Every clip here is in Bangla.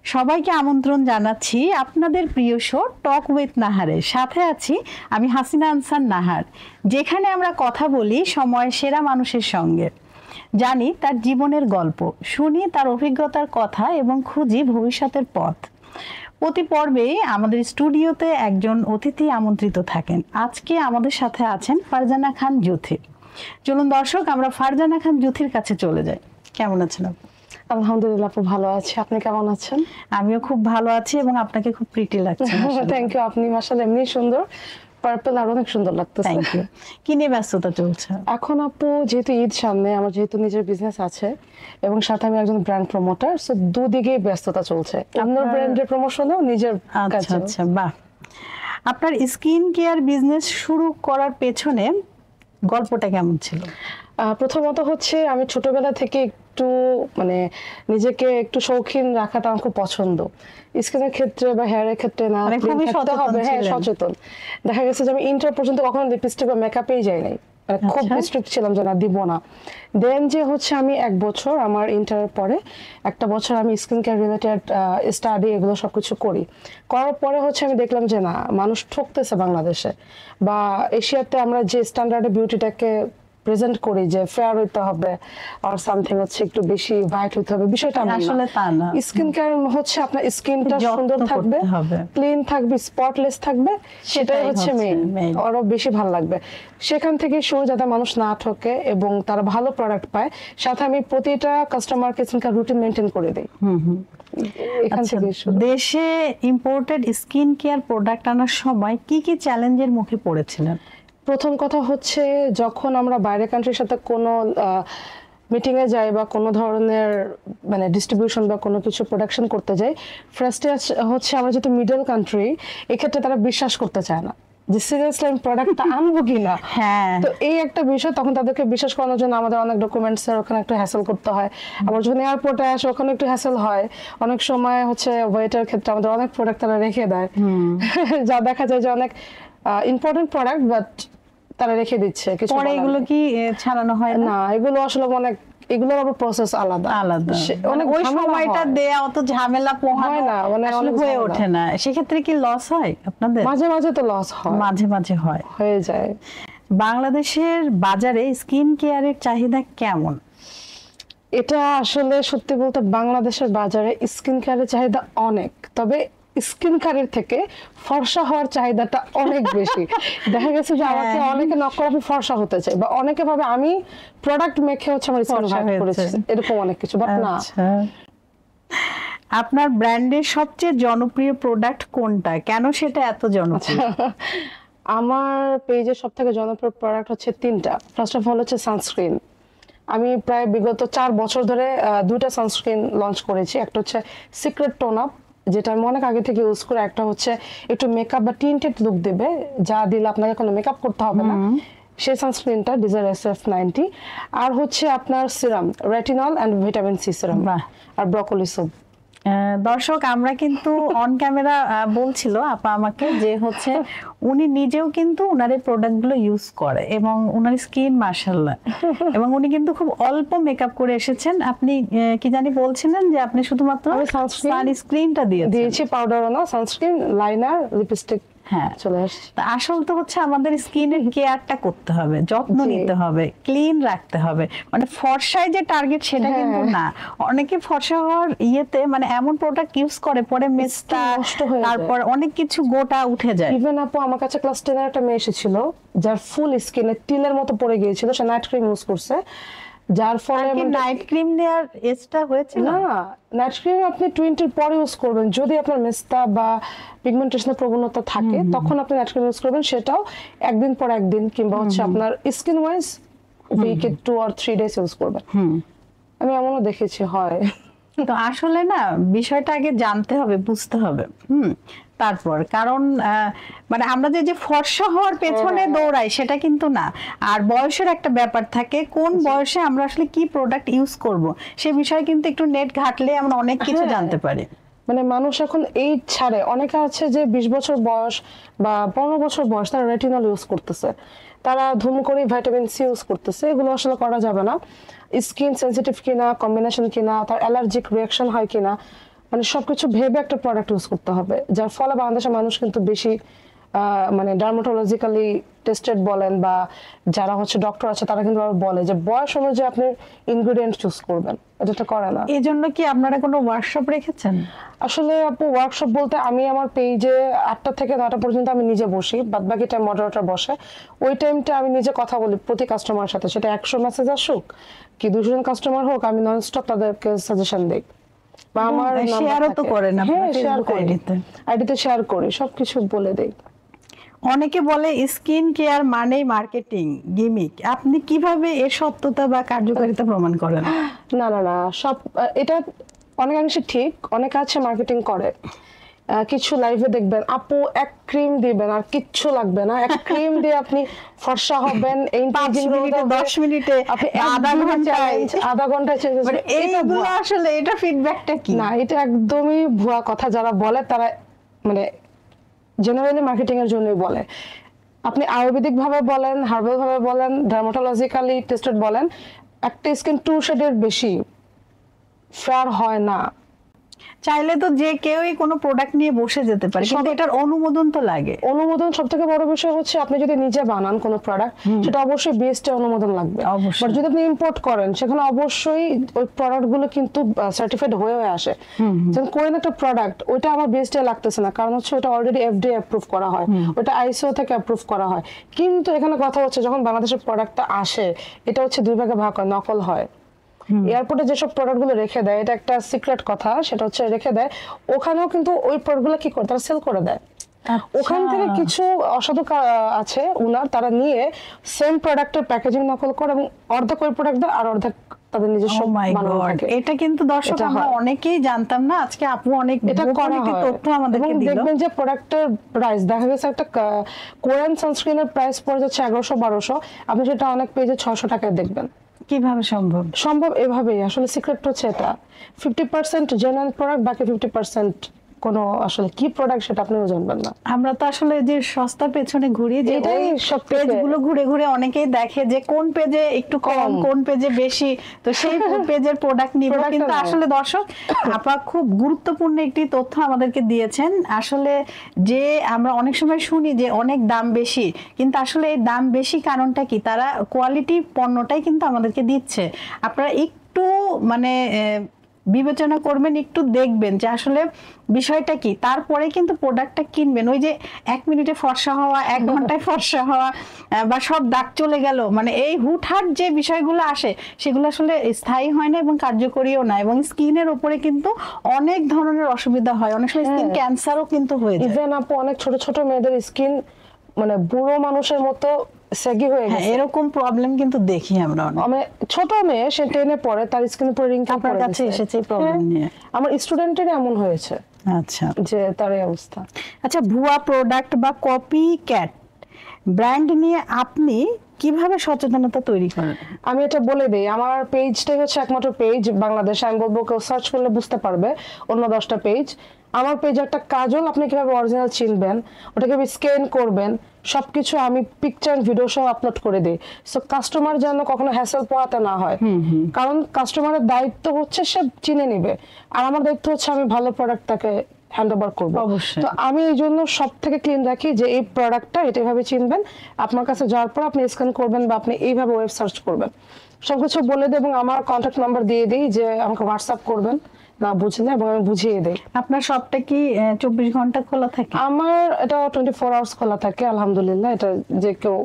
সবাইকে আমন্ত্রণ জানাচ্ছি আপনাদের প্রিয় শো টক উইথ নাহারের সাথে আছি আমি হাসিনা আনসার নাহার, যেখানে আমরা কথা বলি সময়ের সেরা মানুষের সঙ্গে, জানি তার জীবনের গল্প, শুনি তার অভিজ্ঞতার কথা এবং খুঁজি ভবিষ্যতের পথ। প্রতি পর্বে আমাদের স্টুডিওতে একজন অতিথি আমন্ত্রিত থাকেন। আজকে আমাদের সাথে আছেন ফারজানা খান জুথি। চলুন দর্শক, আমরা ফারজানা খান জুথির কাছে চলে যাই। কেমন আছেন আপনি? আলহামদুলিল্লাহ, আপু ভালো আছি। আপনি কেমন আছেন? আমিও খুব ভালো আছি এবং আপনাকে খুব প্রিটি লাগছে। Thank you. আপনি মাশাআল্লাহ এমনি সুন্দর, পার্পল আর অনেক সুন্দর লাগতেছে। Thank you. কি নিয়ে ব্যস্ততা চলছে এখন আপু? যেহেতু ঈদ সামনে, আমার যেহেতু নিজের বিজনেস আছে এবং সাথে আমি একজন ব্র্যান্ড প্রমোটার, সো দুদিকেই ব্যস্ততা চলছে। অন্য ব্র্যান্ডের প্রমোশনও নিজের কাছে। আচ্ছা, বাহ। আপনার স্কিন কেয়ার বিজনেস শুরু করার পেছনে গল্পটা কেমন ছিল? প্রথমত হচ্ছে আমি ছোটবেলা থেকে একটু নিজেকে একটু শৌখিন রাখাটা আমার খুব পছন্দ। স্কিনের ক্ষেত্রে বা হেয়ারের ক্ষেত্রে না, খুবই সচেতন। হ্যাঁ, সচেতন। দেখা গেছে যে আমি ইন্টার পর্যন্ত কখনো লিপস্টিক বা মেকআপেই যাই নাই, খুব স্ট্রিক্ট ছিলাম যে না, দিব না। দেন যে হচ্ছে আমি এক বছর, আমার ইন্টারের পরে একটা বছর আমি স্কিন কেয়ার রিলেটেড স্টাডি এগুলো সবকিছু করার পরে হচ্ছে আমি দেখলাম যে না, মানুষ ঠকতেছে বাংলাদেশে বা এশিয়াতে। আমরা যে স্ট্যান্ডার্ডে বিউটিটাকে প্রেজেন্ট করি যে ফেয়ার হইতে হবে আর সামথিং হচ্ছে একটু বেশি হোয়াইট হইতে হবে, বিষয়টা আসলে তা না। স্কিন কেয়ার হচ্ছে আপনার স্কিনটা সুন্দর থাকবে, ক্লিন থাকবে, স্পটলেস থাকবে, সেটাই হচ্ছে মেইন। আরো বেশি ভালো লাগবে। সেখান থেকে শুরু, যাতে মানুষ না ঠকে এবং তারা ভালো প্রোডাক্ট পায়। সাথে আমি প্রতিটা কাস্টমারকে স্কিন কেয়ার রুটিন মেইনটেইন করে দেই। এখান থেকে শুরু। দেশে ইম্পোর্টেড স্কিন কেয়ার প্রোডাক্ট আনার সময় কি কি চ্যালেঞ্জের মুখে পড়েছিলেন? প্রথম কথা হচ্ছে, যখন আমরা বাইরের কান্ট্রির সাথে কোনো মিটিং এ যাই বা কোনো ধরনের ডিস্ট্রিবিউশন বা কোনো কিছু প্রোডাকশন করতে যাই, ফার্স্টে হচ্ছে আমরা যেহেতু মিডল কান্ট্রি, এক্ষেত্রে তারা বিশ্বাস করতে চায় না যে সিরিয়াসলি আমি প্রোডাক্টটা আনবো কিনা। হ্যাঁ, তো এই একটা বিষয়, তখন তাদেরকে বিশ্বাস করানোর জন্য আমাদের অনেক ডকুমেন্টস এর ওখানে একটু হ্যাসেল করতে হয়। আবার যখন এয়ারপোর্টে আসে, ওখানে একটু হ্যাসেল হয়। অনেক সময় হচ্ছে ওয়েটার ক্ষেত্রে আমাদের অনেক প্রোডাক্ট তারা রেখে দেয়, যা দেখা যায় যে অনেক ইম্পর্টেন্ট প্রোডাক্ট বাট তারা রেখে দিচ্ছে। কিছু পরে এগুলো কি ছাড়ানো হয় না? এগুলো আসলে এগুলোর আবার প্রসেস আলাদা। অনেক ওই সময়টা দেয়া অত ঝামেলা পোহানো হয় না, আসলে হয়ে ওঠে না। সেক্ষেত্রে কি লস হয় আপনাদের? মাঝে মাঝে তো লস হয়, মাঝে মাঝে হয়ে যায়। বাংলাদেশের বাজারে স্কিন কেয়ারের চাহিদা কেমন? এটা আসলে সত্যি বলতে বাংলাদেশের বাজারে স্কিন কেয়ারের চাহিদা অনেক, তবে স্কিন কেয়ারের থেকে ফর্সা হওয়ার চাহিদাটা অনেক বেশি। দেখা গেছে যে আমাকে অনেকে নক করে ফর্সা হতে চাই, বা অনেকে ভাবে আমি প্রোডাক্ট মেখে হচ্ছে আমার স্কিন হোয়াইট করেছি, এরকম অনেক কিছু, বাট না। আপনার ব্র্যান্ডের সবচেয়ে জনপ্রিয় প্রোডাক্ট কোনটা, কেন সেটা এত জনপ্রিয়? আমার পেজের সবথেকে জনপ্রিয় প্রোডাক্ট হচ্ছে তিনটা। ফার্স্ট অফ অল হচ্ছে সানস্ক্রিন। আমি প্রায় বিগত 4 বছর ধরে 2টা সানস্ক্রিন লঞ্চ করেছি। একটা হচ্ছে সিক্রেট টোন আপ, যেটা আমি অনেক আগে থেকে ইউজ করে। একটা হচ্ছে একটু মেকআপ বা টিন্টেড লুক দেবে, যা দিলে আপনাকে কোনো মেকআপ করতে হবে না, সেই সানস্ক্রিনটা ডিজায়ার SF90। আর হচ্ছে আপনার serum, retinol and vitamin C serum, আর ব্রকলি সোপ। দর্শক, আমরা কিন্তু অন ক্যামেরা বলছিল আপা আমাকে যে হচ্ছে উনি নিজেও কিন্তু ওনার এই প্রোডাক্টগুলো ইউজ করে এবং ওনার স্কিন মাশাআল্লাহ, এবং উনি কিন্তু খুব অল্প মেকআপ করে এসেছেন। আপনি কি জানি বলছিলেন যে আপনি শুধুমাত্র সানস্ক্রিনটা দিয়েছি, পাউডারও না, সানস্ক্রিন, লাইনার, লিপস্টিক। হ্যাঁ, চলে আসছে। আসল তো হচ্ছে আমাদের স্কিনের কেয়ারটা করতে হবে, যত্ন নিতে হবে, ক্লিন রাখতে হবে। ফর্সায় যে টার্গেট সেটা কিন্তু না। অনেকে ফর্সা হওয়ার ইয়েতে এমন প্রোডাক্ট ইউজ করে, পরে মেস্তা, তারপর অনেক কিছু গোটা উঠে যায়। ইভেন আপু, আমার কাছে ক্লাস 10 এর একটা মেয়ে এসেছিল, যার ফুল স্কিনে টিলের মতো পড়ে গিয়েছিল। সে নাইট ক্রিম ইউজ করছে, যার ফলে নাইট ক্রিম নেওয়ার এজটা হয়েছে না। নাইট ক্রিম আপনি 20 পর ইউজ করবেন, যদি আপনার মেস্তা বা পিগমেন্টেশনের প্রবণতা থাকে, তখন আপনি নাইট ক্রিম ইউজ করবেন। সেটাও একদিন পর একদিন, কিংবা হচ্ছে আপনার স্কিন ওয়াইজ উইকে 2 or 3 ডেজ ইউজ করবেন। আমি এমনও দেখেছি হয়। তো আসলে না, বিষয়টা আগে জানতে হবে, বুঝতে হবে। তারপর কারণ আমরা যে ফর্সা হওয়ার পেছনে দৌড়াই সেটা কিন্তু না। আর বয়সের একটা ব্যাপার থাকে, কোন বয়সে আমরা আসলে কি প্রোডাক্ট ইউজ করব সে বিষয়ে কিন্তু একটু নেট ঘাটলে আমরা অনেক কিছু জানতে পারি। মানুষ এখন এই ছাড়ে, অনেকে আছে যে 20 বছর বয়স বা 15 বছর বয়স, তারা রেটিনল ইউজ করতেছে, তারা ধুম করে ভিটামিন সি ইউজ করতেছে। এগুলো আসলে করা যাবে না। স্কিন সেনসিটিভ কিনা, কম্বিনেশন কিনা, তার অ্যালার্জিক রিয়াকশন হয় কিনা, মানে সবকিছু ভেবে একটা প্রোডাক্ট ইউজ করতে হবে, যার ফলে বাংলাদেশের মানুষ কিন্তু বেশি মানে ডার্মাটোলজিক্যালি টেস্টেড বলেন বা যারা হচ্ছে ডক্টর আছে তারা কিন্তু আবার বলে যে বয়স অনুযায়ী আপনি ইনগ্রেডিয়েন্ট চুজ করবেন, এটা তো করে না। এই জন্য কি আপনারা কোনো ওয়ার্কশপ রেখেছেন? আসলে আপু ওয়ার্কশপ বলতে আমি আমার পেজে 8টা থেকে 9টা পর্যন্ত আমি নিজে বসি, বাদ বাকি টাইম মডারেটর বসে। ওই টাইমটা আমি নিজে কথা বলি প্রতি কাস্টমারের সাথে, সেটা 100 মেসেজ আসুক কি 200 জন কাস্টমার হোক, আমি নন স্টপ তাদেরকে সাজেশন দিই। বা আমার শেয়ারও তো করেন হ্যাঁ আপনারা শেয়ার ফেসবুক করি, আইডিতে। আইডিতে শেয়ার করি, সবকিছু বলে দেই। অনেকে বলে স্কিন কেয়ার মানেই মার্কেটিং গিমিক, আপনি কিভাবে এর সত্যতা বা কার্যকারিতা প্রমাণ করেন? না না না, সব এটা অনেকাংশে ঠিক, অনেক আছে মার্কেটিং করে। কিছু লাইভে দেখবেন আপু এক ক্রিম দিবেন আর কিচ্ছু লাগবে না, এক ক্রিম দিয়ে আপনি ফর্সা হবেন, 5 মিনিটে 10 মিনিটে আপনি আধা ঘন্টায় এইগুলো ঘন্টায় আসলে এটা ফিডব্যাকটা কি? না, এটা একদমই ভুয়া কথা। যারা বলে তারা মানে জেনারেলি মার্কেটিং এর জন্যই বলে। আপনি আয়ুর্বেদিক ভাবে বলেন, হার্বাল ভাবে বলেন, ডার্মাটোলজিক্যালি টেস্টেড বলেন, একটা স্কিন 2 শেডের বেশি ফেয়ার হয় না। চাইলে তো যে কেউই কোনো প্রোডাক্ট নিয়ে বসে যেতে পারে, কিন্তু এটার অনুমোদন তো লাগে। অনুমোদন সব থেকে বড় বিষয় হচ্ছে আপনি যদি নিজে বানান কোনো প্রোডাক্ট, সেটা অবশ্যই বিএসটি অনুমোদন লাগবে। অবশ্যই। বাট যদি আপনি ইম্পোর্ট করেন সেখানে অবশ্যই ওই প্রোডাক্ট গুলো কিন্তু সার্টিফাইড হয়ে আসে। যেমন কোরিয়ান একটা প্রোডাক্ট, ওইটা আমার বিএসটি লাগতেছে না, কারণ হচ্ছে ওটা অলরেডি এফডিএ অ্যাপ্রুভ করা হয়, ওটা আইসিও থেকে অ্যাপ্রুভ করা হয়। কিন্তু এখানে কথা হচ্ছে যখন বাংলাদেশের প্রোডাক্টটা আসে, এটা হচ্ছে 2 ভাগে ভাগ হয়, নকল হয়। এয়ারপোর্টে যেসব প্রোডাক্ট গুলো রেখে দেয়, এটা একটা সিক্রেট কথা, সেটা হচ্ছে রেখে দেয়, ওখানেও কিন্তু ওই প্রোডাক্ট গুলো কি করে তারা সেল করে দেয়। ওখান থেকে কিছু অসাধু আছে উনার, তারা নিয়ে সেম প্রোডাক্টের প্যাকেজিং নকল করে এবং অর্ধেক ওই প্রোডাক্ট দেয় আর অর্ধেক তাদের নিজস্ব বানানো থাকে। এটা কিন্তু দর্শক আমরা অনেকেই জানতাম না, আজকে আপু অনেক এটা করা হয় তথ্য আমাদেরকে দিল। দেখবেন যে প্রোডাক্টের প্রাইস দেখা গেছে একটা কোরিয়ান সানস্ক্রিনের প্রাইস পড়ে যাচ্ছে 1100-1200, আপনি সেটা অনেক পেজে 600 টাকায় দেখবেন। কিভাবে সম্ভব? সম্ভব এভাবেই, আসলে সিক্রেট হচ্ছে এটা 50% জেনুইন প্রোডাক্ট, বাকি 50% কোনো আসলে কি প্রোডাক্ট সেটা আপনিও জানবেন না। আমরা তো আসলে যে সস্তা পেছনে ঘুরি, যে এটাই সব পেজগুলো ঘুরে ঘুরে অনেকেই দেখে যে কোন পেজে একটু কম কোন পেজে বেশি, তো সেই পেজের প্রোডাক্ট নিব। কিন্তু আসলে দর্শক আপা খুব গুরুত্বপূর্ণ একটি তথ্য আমাদেরকে দিয়েছেন। আসলে যে আমরা অনেক সময় শুনি যে অনেক দাম বেশি, কিন্তু আসলে এই দাম বেশি কারণটা কি? তারা কোয়ালিটি পণ্যটাই কিন্তু আমাদেরকে দিচ্ছে। আপনারা একটু মানে বিবেচনা করবেন, একটু দেখবেন যে আসলে বিষয়টা কি, তারপরে কিন্তু প্রোডাক্টটা কিনবেন। ওই যে 1 মিনিটে ফর্সা হওয়া, 1 ঘন্টায় ফর্সা হওয়া বা সব দাগ চলে গেল, মানে এই হুটহাট যে বিষয়গুলো আসে সেগুলো আসলে স্থায়ী হয় না এবং কার্যকরীও না, এবং স্কিনের উপরে কিন্তু অনেক ধরনের অসুবিধা হয়, অনেক সময় স্কিন ক্যান্সারও কিন্তু হয়ে যায়। ইভেন আপু অনেক ছোট ছোট মেয়েদের স্কিন মানে বুড়ো মানুষের মতো সেগি হয়ে গেছে। এরকম প্রবলেম কিন্তু দেখি আমরা অনেক। মানে ছোট মেয়ে সে 10-এ পড়ে, তার স্কিনের উপর রিঙ্কেল আপনার কাছে এসেছে এই প্রবলেম নিয়ে? আমার স্টুডেন্টের এমন হয়েছে। আচ্ছা, যে তার এই অবস্থা। আচ্ছা, ভুয়া প্রোডাক্ট বা কপি ক্যাট ব্র্যান্ড নিয়ে আপনি কিভাবে সচেতনতা তৈরি করেন? আমি এটা বলে দেই, আমার পেজটাই হচ্ছে একমাত্র পেজ বাংলাদেশে, আমি বলবো কেউ সার্চ করলে বুঝতে পারবে অন্য 10টা পেজ। আমার পেজ একটা কাজল, আপনি কিভাবে অরিজিনাল চিনবেন, ওটাকে স্ক্যান করবেন, সবকিছু আমি পিকচার ভিডিও সহ আপলোড করে দিই। সো কাস্টমার যেন কখনো হ্যাসেল পোহাতে না হয়, কারণ কাস্টমারের দায়িত্ব হচ্ছে সে চিনে নিবে, আর আমার দায়িত্ব হচ্ছে আমি ভালো প্রোডাক্ট তাকে হ্যান্ড ওভার করবো। তো আমি এই জন্য সব থেকে ক্লিন রাখি যে এই প্রোডাক্টটা এটা এভাবে চিনবেন, আপনার কাছে যাওয়ার পর আপনি স্ক্যান করবেন বা আপনি এইভাবে ওয়েব সার্চ করবেন, সবকিছু বলে দেব এবং আমার কন্ট্যাক্ট নাম্বার দিয়ে দিই যে আমাকে হোয়াটসঅ্যাপ করবেন না বুঝলে, এবং আমি বুঝিয়ে দেই। আপনার শপটা কি 24 ঘন্টা খোলা থাকে? আমার এটা 24 আওয়ার্স খোলা থাকে আলহামদুলিল্লাহ, এটা যে কেউ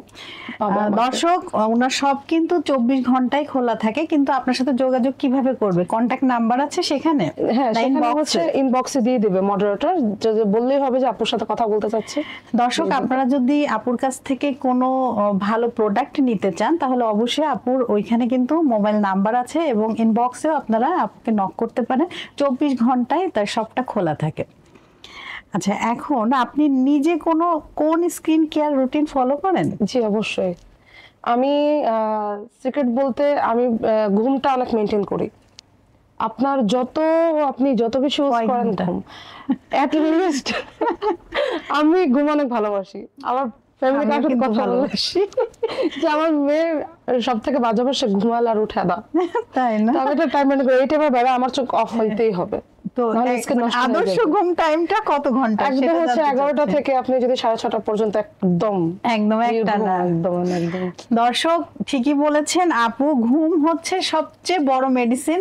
দর্শক ওনার সব কিন্তু 24 ঘন্টায় খোলা থাকে, কিন্তু আপনার সাথে যোগাযোগ কিভাবে করবে? কন্ট্যাক্ট নাম্বার আছে সেখানে? হ্যাঁ, সেখানে হচ্ছে ইনবক্সে দিয়ে দিবে মডারেটর, যে বললেই হবে যে আপুর সাথে কথা বলতে চাচ্ছি। দর্শক আপনারা যদি আপুর কাছ থেকে কোনো ভালো প্রোডাক্ট নিতে চান তাহলে অবশ্যই আপুর ওইখানে কিন্তু মোবাইল নাম্বার আছে এবং ইনবক্সেও আপনারা আপুকে নক করতে পারেন, 24 ঘন্টায় তার সবটা খোলা থাকে। আচ্ছা, এখন আপনি নিজে কোন স্কিন কেয়ার রুটিন ফলো করেন? জি অবশ্যই, আমি সিক্রেট বলতে আমি ঘুমটা অনেক মেনটেন করি। আপনার আপনি যত বেশি ইউজ করেন ঘুম এট লিস্ট আমি ঘুম অনেক ভালোবাসি, আমার ফ্যামিলি কাউকে কথা ভালোবাসি যে আমার মেয়ে সব থেকে বাজে হবে সে ঘুমালে আর উঠে না, তাই না? তো আমি একটা টাইম মেনে করি এই টাইমে বেলা আমার চোখ অফ হইতেই হবে। তো নাহলে skin নষ্ট হয়ে আদর্শ যাবে। ঘুম টাইমটা কত ঘন্টা? একদম সেটা হচ্ছে জানতে 11টা চাচ্ছি। থেকে আপনি যদি 6:30 পর্যন্ত একদম একদম একটানা। একদম একদম দর্শক ঠিকই বলেছেন আপু, ঘুম হচ্ছে সবচেয়ে বড় মেডিসিন।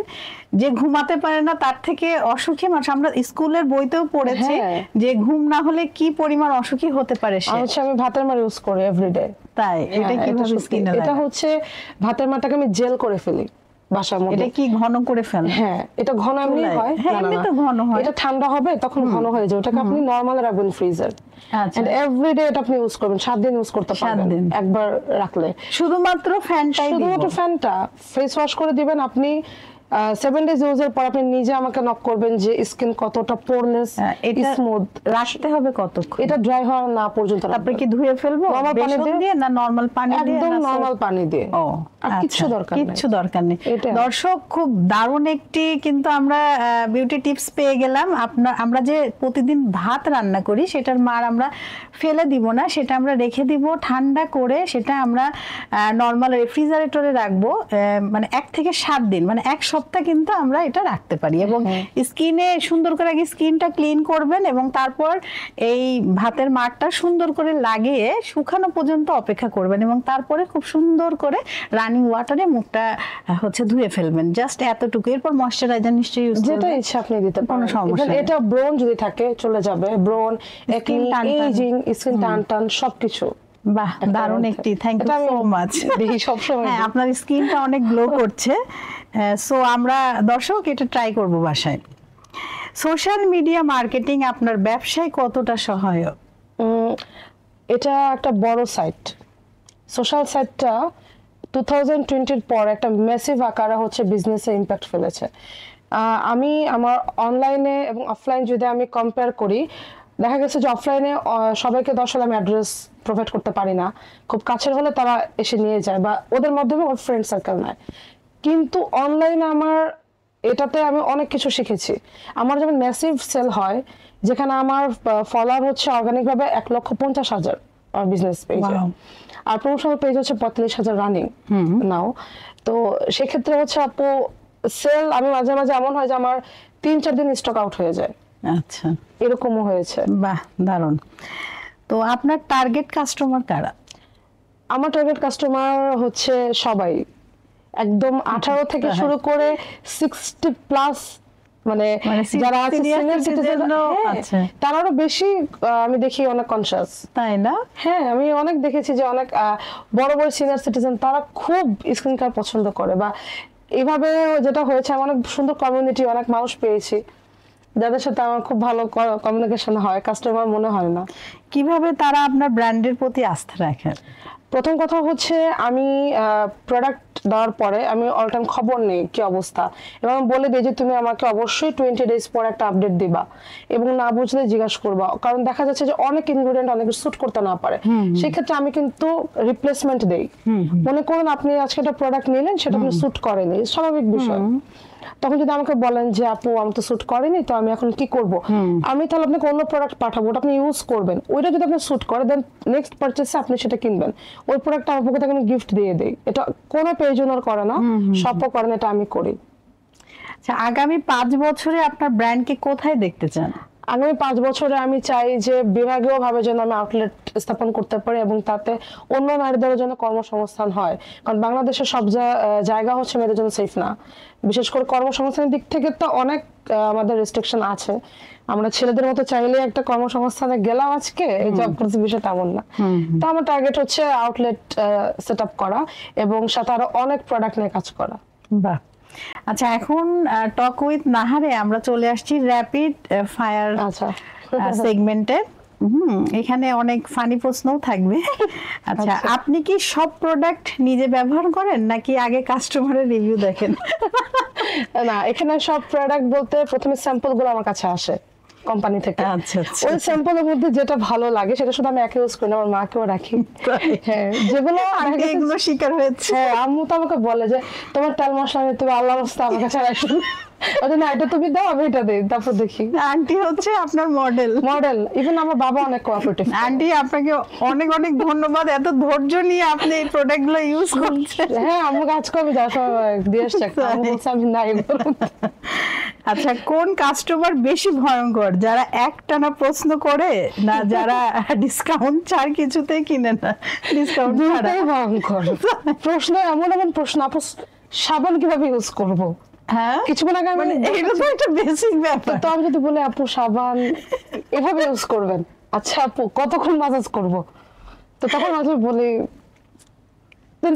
যে ঘুমাতে পারে না তার থেকে অসুখী মানুষ, আমরা স্কুলের বইতেও পড়েছি হ্যাঁ। যে ঘুম না হলে কি পরিমাণ অসুখী হতে পারে সে। আমি ভাতের মার ইউজ করি এভরিডে। তাই এটা কিভাবে স্কিনে এটা হচ্ছে ভাতের মারটাকে আমি জেল করে ফেলি বাসার মধ্যে। এটা কি ঘন করে ফেলেন? হ্যাঁ, এটা ঘন এমনি চুলায়? হয়। হ্যাঁ, না, না, এমনি না। তো ঘন হয়। এটা ঠান্ডা হবে তখন ঘন হয়ে যায়, ওটাকে আপনি নরমাল রাখবেন ফ্রিজার। আচ্ছা। এন্ড এভরিডে এটা আপনি ইউজ করবেন, 7 দিন ইউজ করতে 7 পারবেন দিন। একবার রাখলে। শুধুমাত্র ফ্যানটাই দিব? শুধুমাত্র ফ্যানটা ফেস ওয়াশ করে দিবেন আপনি। 7 ডেজ ইউজের পর আপনি নিজে আমাকে নক করবেন যে স্কিন কতটা পোরলেস, এটা স্মুথ। রাখতে হবে কতক্ষণ? এটা ড্রাই হওয়া না পর্যন্ত তারপরে কি ধুয়ে ফেলবো নরমাল পানি বেসন দিয়ে? দিয়ে না নরমাল পানি দিয়ে? একদম না নরমাল পানি দিয়ে। ও আর কিচ্ছু আচ্ছা, দরকার নেই। কিচ্ছু দরকার নেই। এটা। দর্শক খুব দারুণ একটি কিন্তু আমরা বিউটি টিপস পেয়ে গেলাম। আমরা যে প্রতিদিন ভাত রান্না করি সেটার মার আমরা ফেলে দিব না, সেটা আমরা রেখে দিব ঠান্ডা করে, সেটা আমরা নরমাল রেফ্রিজারেটরে রাখবো মানে 1 থেকে 7 দিন, মানে 1 সপ্তাহ কিন্তু আমরা এটা রাখতে পারি। এবং স্কিনে সুন্দর করে আগে স্কিনটা ক্লিন করবেন এবং তারপর এই ভাতের মারটা সুন্দর করে লাগিয়ে শুকানো পর্যন্ত অপেক্ষা করবেন এবং তারপরে খুব সুন্দর করে রানিং ওয়াটারে মুখটা হচ্ছে ধুয়ে ফেলবেন, জাস্ট এতটুকু। এরপর ময়শ্চারাইজার নিশ্চয়ই ইউজ যেটা করবেন, ইচ্ছা আপনি দিতে কোনো পারেন। সমস্যা Even নেই। এটা ব্রন যদি থাকে চলে যাবে, ব্রন, Skin টান টান। এজিং, স্কিন টান টান সবকিছু। বাহ, দারুণ একটি, থ্যাংক এটা ইউ আমি সো মাচ। দেখি সবসময় হ্যাঁ, আপনার স্কিনটা অনেক গ্লো করছে। সো আমরা দর্শক এটা ট্রাই করব বাসায়। সোশ্যাল মিডিয়া মার্কেটিং আপনার ব্যবসায় কতটা সহায়ক? এটা একটা বড় সাইট। সোশ্যাল সাইটটা 2020-র পর একটা মেসিভ আকারে হচ্ছে বিজনেসে ইম্প্যাক্ট ফেলেছে। আমি আমার অনলাইনে এবং অফলাইন যদি আমি কম্পেয়ার করি, দেখা গেছে যে অফলাইনে সবাইকে আসলে আমি অ্যাড্রেস প্রোভাইড করতে পারি না, খুব কাছের হলে তারা এসে নিয়ে যায় বা ওদের মাধ্যমে ওর ফ্রেন্ড সার্কেল নেয়। কিন্তু অনলাইনে আমার এটাতে আমি অনেক কিছু শিখেছি। আমার যেমন ম্যাসিভ সেল হয়, যেখানে আমার ফলোয়ার হচ্ছে অর্গানিক ভাবে 1,50,000 আমার বিজনেস পেজে, Wow. আর প্রমোশনাল পেজ হচ্ছে 45,000 রানিং নাও। তো সেক্ষেত্রে হচ্ছে আপু সেল আমি মাঝে মাঝে এমন হয় যে আমার 3-4 দিন স্টক আউট হয়ে যায়, আচ্ছা, এরকমও হয়েছে। বাহ, দারুণ। তো আপনার টার্গেট কাস্টমার কারা? আমার টার্গেট কাস্টমার হচ্ছে সবাই, একদম 18 থেকে শুরু করে 60 প্লাস, মানে যারা আছে senior সিনিয়র citizen সিটিজেন, ও আছে। তারাও বেশি আমি দেখি অনেক কনসিয়াস। তাই না? হ্যাঁ, আমি অনেক দেখেছি যে অনেক বড় বড় সিনিয়র সিটিজেন তারা খুব স্কিন কেয়ার পছন্দ করে, বা এইভাবে যেটা হয়েছে আমি অনেক সুন্দর কমিউনিটি, অনেক মানুষ পেয়েছি যাদের সাথে আমার খুব ভালো কমিউনিকেশন হয়, কাস্টমার মনে হয় না। কিভাবে তারা আপনার ব্র্যান্ডের প্রতি আস্থা রাখে? প্রথম কথা হচ্ছে আমি প্রোডাক্ট দেওয়ার পরে আমি অল টাইম খবর নেই কি অবস্থা, এবং বলে দিই যে তুমি আমাকে অবশ্যই 20 ডেজ পর একটা আপডেট দিবা, এবং না বুঝলে জিজ্ঞাসা করবা, কারণ দেখা যাচ্ছে যে অনেক ইনগ্রেডিয়েন্ট অনেকে স্যুট করতে না পারে, সেক্ষেত্রে আমি কিন্তু রিপ্লেসমেন্ট দেই। মনে করুন আপনি আজকে একটা প্রোডাক্ট নিলেন, সেটা আপনি স্যুট করেনি, স্বাভাবিক বিষয়। তখন যদি আমাকে বলেন যে আপু আমি তো স্যুট করেনি, তো আমি এখন কি করব, আমি তাহলে আপনাকে অন্য প্রোডাক্ট পাঠাবো, ওটা আপনি ইউজ করবেন, ওইটা যদি আপনি স্যুট করে দেন নেক্সট পারচেসে আপনি সেটা কিনবেন, ওই প্রোডাক্টটা আমার পক্ষ থেকে আমি গিফট দিয়ে দেই। এটা কোনো পেজ ওনার করে না, সবও করেন, এটা আমি করি। আচ্ছা, আগামী 5 বছরে আপনার ব্র্যান্ডকে কোথায় দেখতে চান? আগামী 5 বছরে আমি চাই যে বিভাগীয় ভাবে যেন আমি আউটলেট স্থাপন করতে পারি এবং তাতে অন্য নারীদের জন্য কর্মসংস্থান হয়, কারণ বাংলাদেশের সব জায়গা হচ্ছে মেয়েদের জন্য সেফ না। বিশেষ করে কর্মসংস্থানের দিক থেকে তো অনেক আমাদের রেস্ট্রিকশন আছে। আমরা ছেলেদের মতো চাইলে একটা কর্মসংস্থানে গেলাম আজকে এই জব করতে, বিষয় তেমন না। তো আমার টার্গেট হচ্ছে আউটলেট সেট আপ করা এবং সাথে আরো অনেক প্রোডাক্ট নিয়ে কাজ করা। বাহ। আচ্ছা, এখন টক উইথ নাহারে আমরা চলে আসছি র্যাপিড ফায়ার আচ্ছা সেগমেন্টে। এখানে অনেক ফানি প্রশ্নও থাকবে। আচ্ছা, আপনি কি সব প্রোডাক্ট নিজে ব্যবহার করেন নাকি আগে কাস্টমারের রিভিউ দেখেন? না, এখানে সব প্রোডাক্ট বলতে প্রথমে স্যাম্পল গুলো আমার কাছে আসে কোম্পানি থেকে। আচ্ছা, আচ্ছা। ওই স্যাম্পলের মধ্যে যেটা ভালো লাগে সেটা শুধু আমি একা ইউজ করি না, আমার মাকেও রাখি। হ্যাঁ, যেগুলো আগে এগুলো শিকার হয়েছে। হ্যাঁ, আম্মু তো আমাকে বলে যে তোমার তেল মশলা নিয়ে তুমি আল্লাহর রাস্তায় আমার কাছে রাখি। না এটা তুমি দাও আমি এটা দেই তারপর দেখি। আন্টি হচ্ছে আপনার মডেল। ইভেন আমার বাবা অনেক কোঅপারেটিভ। আন্টি আপনাকে অনেক অনেক ধন্যবাদ, এত ধৈর্য নিয়ে আপনি এই প্রোডাক্টগুলো ইউজ করছেন। হ্যাঁ আমি কাজ করবি যার সময় দিয়ে আসছে আমি বলছি আমি নাই। আচ্ছা, কোন কাস্টমার বেশি ভয়ঙ্কর, যারা একটানা প্রশ্ন করে না যারা ডিসকাউন্ট ছাড় কিছুতেই কিনে না? ডিসকাউন্ট ছাড়া দুটাই ভয়ঙ্কর প্রশ্ন, এমন এমন প্রশ্ন আপু সাবান কিভাবে ইউজ করব, হ্যাঁ কিছুক্ষণ আগে আমি এটা তো একটা বেসিক ব্যাপার। তো আমি যদি বলি আপু সাবান এভাবে ইউজ করবেন, আচ্ছা আপু কতক্ষণ মাসাজ করব, তো তখন আমি বলি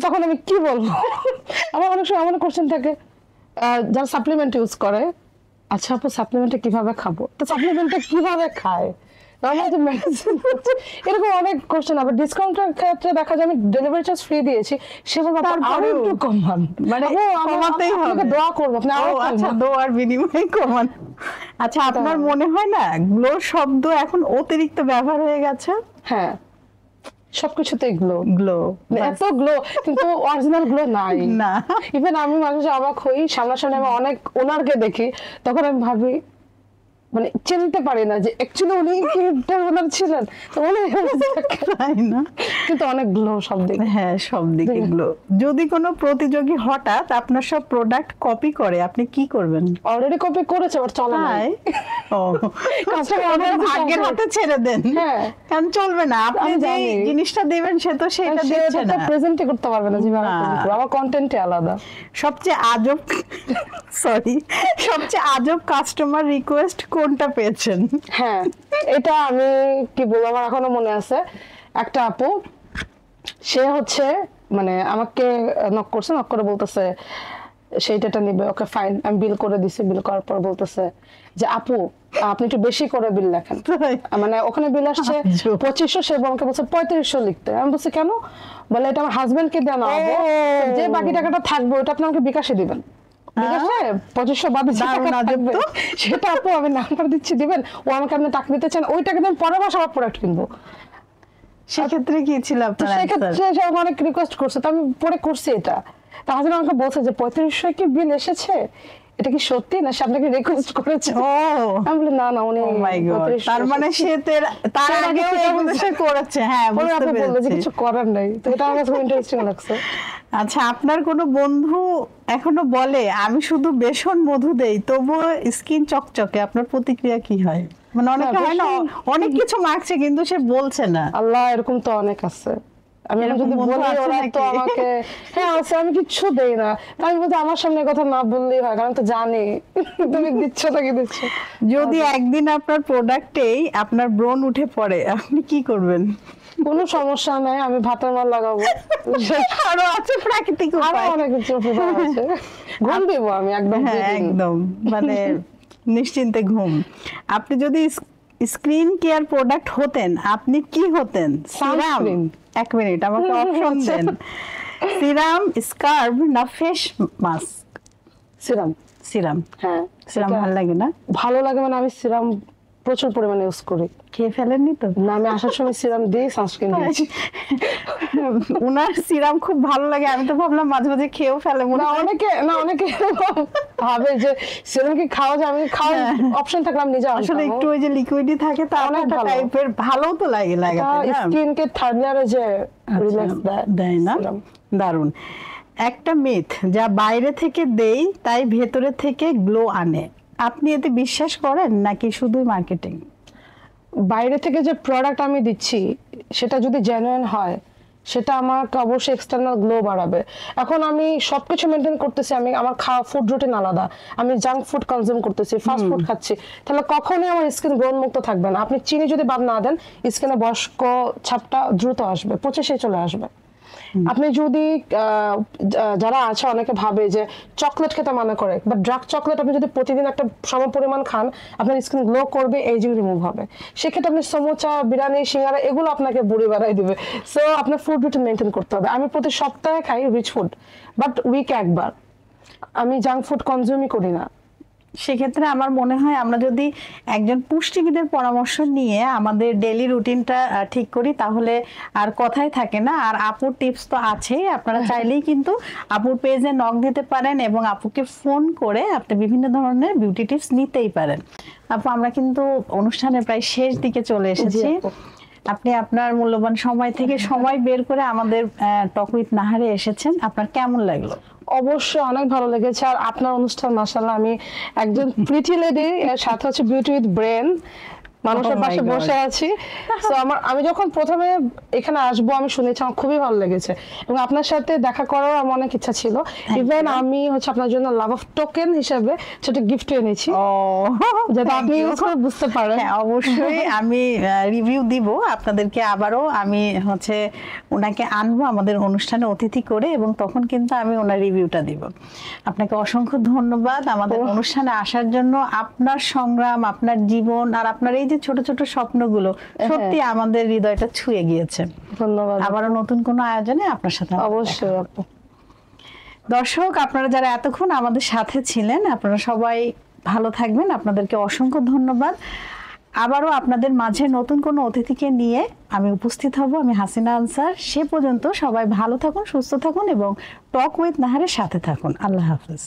তখন আমি কি বলবো। আমার অনেক সময় এমন কোশ্চেন থাকে যারা সাপ্লিমেন্ট ইউজ করে, আচ্ছা আপু সাপ্লিমেন্টে কিভাবে খাবো, তো সাপ্লিমেন্টে কিভাবে খায়, আমার যে মেডিসিন এরকম অনেক কোশ্চেন। আবার ডিসকাউন্টের ক্ষেত্রে দেখা যায় আমি ডেলিভারি চার্জ ফ্রি দিয়েছি, সেভাবে আরো একটু কমান, মানে কমাতেই হবে, দোয়া করবো আপনি আরো আচ্ছা দোয়ার বিনিময়ে কমান। আচ্ছা, আপনার মনে হয় না গ্লো শব্দ এখন অতিরিক্ত ব্যবহার হয়ে গেছে? হ্যাঁ সবকিছুতে গ্লো গ্লো, এত গ্লো কিন্তু অরিজিনাল গ্লো নাই না। ইভেন আমি মাঝে মাঝে অবাক হই, সামনাসামনি আমি অনেক ওনারকে দেখি, তখন আমি ভাবি মানে চিনতে পারি না যে অ্যাকচুয়ালি উনি কি ওনার ছিলেন, তো উনি তাই না? কিন্তু অনেক গ্লো সব দিকে। হ্যাঁ সব দিকে গ্লো। যদি কোনো প্রতিযোগী হঠাৎ আপনার সব প্রোডাক্ট কপি করে, আপনি কি করবেন? অলরেডি কপি করেছে বাট চলে না। ও ভাগ্যের হাতে ছেড়ে দেন। হ্যাঁ কারণ চলবে না, আপনি আমি যে জানি। জিনিসটা দিবেন সে তো সেটা দিচ্ছে না। প্রেজেন্টই করতে পারবে না যেভাবে না। copy করে। আমার কন্টেন্টই আলাদা। সবচেয়ে আজব সরি সবচেয়ে আজব কাস্টমার রিকোয়েস্ট কোনটা পেয়েছেন? হ্যাঁ এটা আমি কি বলবো, আমার এখনো মনে আছে একটা আপু, সে হচ্ছে মানে আমাকে নক করছে, নক করে বলতেছে সেইটা নিবে, ওকে ফাইন আমি বিল করে দিছি, বিল করার পর বলতেছে যে আপু আপনি একটু বেশি করে বিল লেখেন, মানে ওখানে বিল আসছে 2500, সে আমাকে বলছে 3500 লিখতে। আমি বলছি কেন, বলে এটা আমার হাজবেন্ডকে দেওয়া না হবে, যে বাকি টাকাটা থাকবে ওটা আপনি আমাকে বিকাশে দিবেন, বিকাশে 2500 বাদে যে টাকা থাকবে সেটা আপু আমি নাম্বার দিচ্ছি দিবেন, ও আমাকে আপনি টাকা দিতে চান, ওই টাকা দিয়ে আমি পরের মাসে আবার প্রোডাক্ট কিনবো। সেক্ষেত্রে কি ছিল তো আপনার সেক্ষেত্রে সে আমাকে অনেক রিকোয়েস্ট করছে, তো আমি পরে করছি এটা, তাহলে আমাকে বলছে যে 3500 কি বিল এসেছে, এটা কি সত্যি না সে আপনাকে রিকোয়েস্ট করেছে? ও আমি বলি না না উনি ও মাই গড, তার মানে সে তার আগে এগুলো সে করেছে। হ্যাঁ পরে বুঝতে আপনি বললে যে পেরেছি। কিছু করার নাই, তো এটা আমার কাছে ইন্টারেস্টিং লাগছে। আচ্ছা, আপনার কোনো বন্ধু এখনো বলে আমি শুধু বেসন মধু দেই তবুও স্কিন চকচকে, আপনার প্রতিক্রিয়া কি হয়? মানে অনেকে হয় না অনেক কিছু মাখছে কিন্তু সে বলছে না। আল্লাহ এরকম তো অনেক আছে, আমি এরকম যদি বন্ধু বলি আছে ওরা তো নাকি? আমাকে হ্যাঁ আছে, আমি কিচ্ছু দেই না, আমি বলতে আমার সামনে কথা না বললেই হয়, কারণ তো জানি তুমি দিচ্ছ না কি দিচ্ছ। যদি একদিন আপনার প্রোডাক্টেই আপনার ব্রণ উঠে পড়ে, আপনি কি করবেন? কোনো সমস্যা নাই, আমি ভাতের মার লাগাবো, আরো আছে প্রাকৃতিক আরো উপায়। অনেক কিছু উপায় আছে, ঘুম দিব আমি একদম হ্যাঁ একদম, মানে নিশ্চিন্তে ঘুম। আপনি যদি স্ক্রিন কেয়ার প্রোডাক্ট হতেন আপনি কি হতেন? Serum, Sunscreen। এক মিনিট আমাকে অপশন দেন। সিরাম, স্কার্ফ না ফেস মাস্ক? সিরাম। সিরাম। হ্যাঁ সিরাম এটা ভালো লাগে না? ভালো লাগে, মানে আমি সিরাম প্রচুর পরিমাণে ইউজ করি। খেয়ে ফেলেননি তো? না আমি আসার সময় সিরাম দিই, সানস্ক্রিন দিই। উনার সিরাম খুব ভালো লাগে, আমি তো ভাবলাম মাঝে মাঝে খেয়েও ফেলে মনে না হয়। অনেকে ভাবে যে সিরাম কি খাওয়া যায়, আমি খাওয়ার অপশন থাকলে আমি নিজে আসলে একটু ওই যে লিকুইডই থাকে তার অনেক একটা ভালো। টাইপের, ভালোও তো লাগে লাগাতে না? স্কিন কে থার্ড লেয়ারে যে রিল্যাক্স দেয় না? সিরাম। দারুণ। একটা মিথ যা বাইরে থেকে দেই তাই ভেতরে থেকে গ্লো আনে, আপনি এতে বিশ্বাস করেন নাকি শুধুই মার্কেটিং? বাইরে থেকে যে প্রোডাক্ট আমি দিচ্ছি সেটা যদি জেনুইন হয় সেটা আমাকে অবশ্যই এক্সটার্নাল গ্লো বাড়াবে। এখন আমি সবকিছু মেনটেন করতেছি, আমি আমার খাওয়া ফুড রুটিন আলাদা, আমি জাঙ্ক ফুড কনজিউম করতেছি, ফাস্ট ফুড খাচ্ছি, তাহলে কখনোই আমার স্কিন ব্রণ মুক্ত থাকবে না। আপনি চিনি যদি বাদ না দেন স্কিনে বয়স্ক ছাপটা দ্রুত আসবে, পচে চলে আসবে। আপনি যদি যারা আছে অনেকে ভাবে যে চকলেট খেতে মানা করে, বাট ডার্ক চকলেট আপনি যদি প্রতিদিন একটা সম পরিমাণ খান আপনার স্কিন গ্লো করবে, এজিং রিমুভ হবে। সেক্ষেত্রে আপনি সমোচা, বিরিয়ানি, সিঙ্গারা এগুলো আপনাকে বুড়ি বাড়াই দিবে। সো আপনার ফুড রুটিন মেনটেন করতে হবে। আমি প্রতি সপ্তাহে খাই রিচ ফুড, বাট উইকে একবার। আমি জাঙ্ক ফুড কনজিউমই করি না। সেক্ষেত্রে আমার মনে হয় আমরা যদি একজন পুষ্টিবিদের পরামর্শ নিয়ে আমাদের ডেইলি রুটিনটা ঠিক করি তাহলে আর কথাই থাকে না। আর আপুর টিপস তো আছেই, আপনারা চাইলেই কিন্তু আপুর পেজে নক দিতে পারেন এবং আপুকে ফোন করে আপনি বিভিন্ন ধরনের বিউটি টিপস নিতেই পারেন। আপু, আমরা কিন্তু অনুষ্ঠানের প্রায় শেষ দিকে চলে এসেছি। আপনি আপনার মূল্যবান সময় থেকে সময় বের করে আমাদের টক উইথ নাহারে এসেছেন, আপনার কেমন লাগলো? অবশ্যই অনেক ভালো লেগেছে। আর আপনার অনুষ্ঠান মাশাআল্লাহ, আমি একজন প্রিটি লেডি এর সাথে হচ্ছে বিউটি উইথ ব্রেন মানুষের Oh my পাশে God. বসে আছি। তো আমি যখন প্রথমে এখানে আসবো আমি শুনেছি, আমার খুবই ভালো লেগেছে এবং আপনার সাথে দেখা করার আমার অনেক ইচ্ছা ছিল। ইভেন আমি হচ্ছে আপনার জন্য লাভ অফ টোকেন হিসেবে ছোট গিফট এনেছি, যাতে আপনি ইউজ করে বুঝতে পারেন। হ্যাঁ, অবশ্যই আমি রিভিউ দিব আপনাদেরকে। আবারও আমি হচ্ছে ওনাকে আনবো আমাদের অনুষ্ঠানে অতিথি করে এবং তখন কিন্তু আমি ওনার রিভিউটা দিব। আপনাকে অসংখ্য ধন্যবাদ আমাদের অনুষ্ঠানে আসার জন্য। আপনার সংগ্রাম, আপনার জীবন আর আপনার এই যে ছোট ছোট স্বপ্নগুলো সত্যি আমাদের হৃদয়টা ছুঁয়ে গিয়েছে। ধন্যবাদ। আবারও নতুন কোনো আয়োজনে আপনার সাথে আমার অবশ্যই দেখা হবে। আপু। দর্শক, আপনারা যারা এতক্ষণ আমাদের সাথে ছিলেন, আপনারা সবাই ভালো থাকবেন। আপনাদেরকে অসংখ্য ধন্যবাদ। আবারও আপনাদের মাঝে নতুন কোনো অতিথিকে নিয়ে আমি উপস্থিত হব। আমি হাসিনা আনসার। সে পর্যন্ত সবাই ভালো থাকুন, সুস্থ থাকুন এবং টক উইথ নাহারের সাথে থাকুন। আল্লাহ হাফেজ।